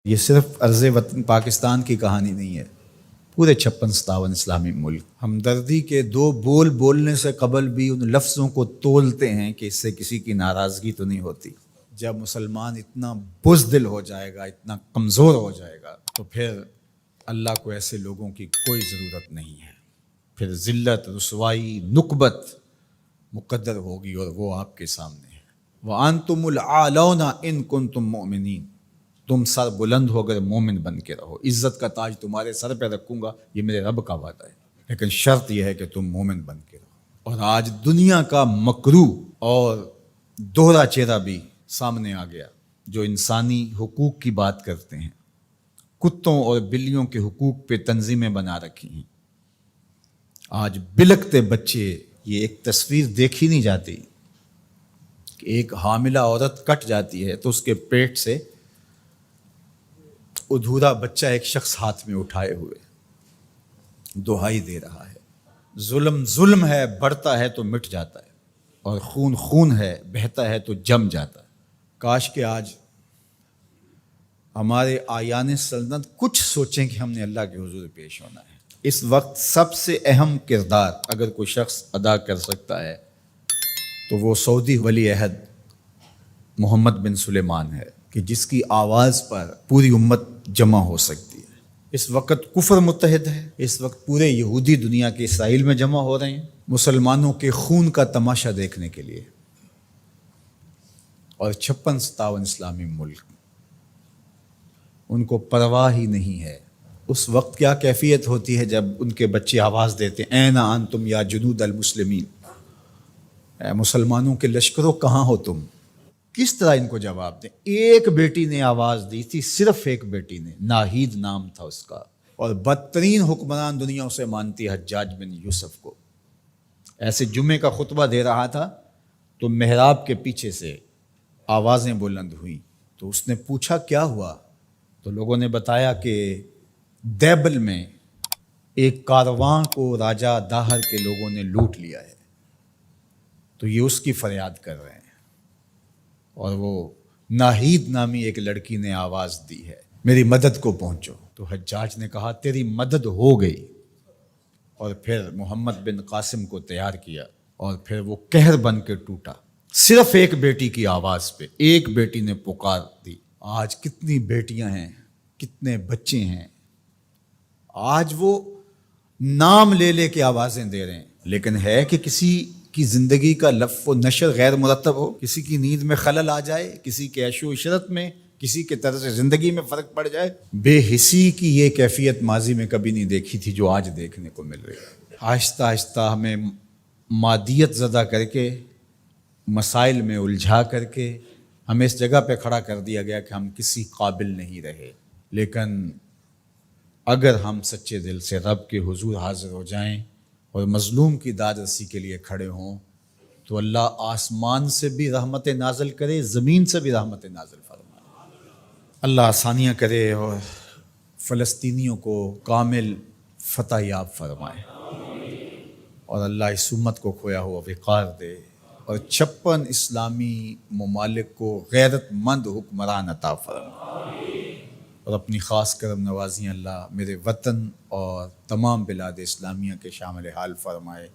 یہ صرف عرض وطن پاکستان کی کہانی نہیں ہے، پورے 56-57 اسلامی ملک ہمدردی کے دو بول بولنے سے قبل بھی ان لفظوں کو تولتے ہیں کہ اس سے کسی کی ناراضگی تو نہیں ہوتی۔ جب مسلمان اتنا بزدل ہو جائے گا، اتنا کمزور ہو جائے گا، تو پھر اللہ کو ایسے لوگوں کی کوئی ضرورت نہیں ہے۔ پھر ذلت، رسوائی، نکبت مقدر ہوگی اور وہ آپ کے سامنے ہے۔ وَأَنْتُمُ الْأَعْلَوْنَ إِن كُنتُم مُؤْمِنِينَ، تم سر بلند ہو کر مومن بن کے رہو، عزت کا تاج تمہارے سر پہ رکھوں گا، یہ میرے رب کا وعدہ ہے، لیکن شرط یہ ہے کہ تم مومن بن کے رہو۔ اور آج دنیا کا مکرو اور دوہرا چہرہ بھی سامنے آ گیا، جو انسانی حقوق کی بات کرتے ہیں، کتوں اور بلیوں کے حقوق پہ تنظیمیں بنا رکھی ہیں۔ آج بلکتے بچے، یہ ایک تصویر دیکھی نہیں جاتی کہ ایک حاملہ عورت کٹ جاتی ہے تو اس کے پیٹ سے ادھورا بچہ ایک شخص ہاتھ میں اٹھائے ہوئے دہائی دے رہا ہے۔ ظلم ظلم ہے، بڑھتا ہے تو مٹ جاتا ہے، اور خون خون ہے، بہتا ہے تو جم جاتا ہے۔ کاش کہ آج ہمارے آیان سلطنت کچھ سوچیں کہ ہم نے اللہ کے حضور پیش ہونا ہے۔ اس وقت سب سے اہم کردار اگر کوئی شخص ادا کر سکتا ہے تو وہ سعودی ولی عہد محمد بن سلیمان ہے، کہ جس کی آواز پر پوری امت جمع ہو سکتی ہے۔ اس وقت کفر متحد ہے، اس وقت پورے یہودی دنیا کے اسرائیل میں جمع ہو رہے ہیں مسلمانوں کے خون کا تماشا دیکھنے کے لیے، اور 56-57 اسلامی ملک ان کو پرواہ ہی نہیں ہے۔ اس وقت کیا کیفیت ہوتی ہے جب ان کے بچے آواز دیتے ہیں، این انتم یا جنود المسلمین، اے مسلمانوں کے لشکروں کہاں ہو تم؟ کس طرح ان کو جواب دیں؟ ایک بیٹی نے آواز دی تھی، صرف ایک بیٹی نے، ناہید نام تھا اس کا، اور بدترین حکمران دنیا اسے مانتی حجاج بن یوسف کو۔ ایسے جمعے کا خطبہ دے رہا تھا تو محراب کے پیچھے سے آوازیں بلند ہوئیں، تو اس نے پوچھا کیا ہوا؟ تو لوگوں نے بتایا کہ دیبل میں ایک کارواں کو راجہ داہر کے لوگوں نے لوٹ لیا ہے، تو یہ اس کی فریاد کر رہے ہیں، اور وہ ناہید نامی ایک لڑکی نے آواز دی ہے، میری مدد کو پہنچو۔ تو حجاج نے کہا تیری مدد ہو گئی، اور پھر محمد بن قاسم کو تیار کیا، اور پھر وہ قہر بن کے ٹوٹا، صرف ایک بیٹی کی آواز پہ، ایک بیٹی نے پکار دی۔ آج کتنی بیٹیاں ہیں، کتنے بچے ہیں، آج وہ نام لے لے کے آوازیں دے رہے ہیں، لیکن ہے کہ کسی کی زندگی کا لف و نشر غیر مرتب ہو، کسی کی نیند میں خلل آ جائے، کسی کے عیش و عشرت میں، کسی کے طرز زندگی میں فرق پڑ جائے۔ بے حسی کی یہ کیفیت ماضی میں کبھی نہیں دیکھی تھی جو آج دیکھنے کو مل رہی ہے۔ آہستہ آہستہ ہمیں مادیت زدہ کر کے، مسائل میں الجھا کر کے ہمیں اس جگہ پہ کھڑا کر دیا گیا کہ ہم کسی قابل نہیں رہے، لیکن اگر ہم سچے دل سے رب کے حضور حاضر ہو جائیں اور مظلوم کی داد رسی کے لیے کھڑے ہوں، تو اللہ آسمان سے بھی رحمت نازل کرے، زمین سے بھی رحمت نازل فرمائے، اللہ آسانیاں کرے اور فلسطینیوں کو کامل فتح یاب فرمائے، اور اللہ اس امت کو کھویا ہوا وقار دے، اور 56 اسلامی ممالک کو غیرت مند حکمران عطا فرمائے، اور اپنی خاص کرم نوازیاں اللہ میرے وطن اور تمام بلاد اسلامیہ کے شامل حال فرمائے۔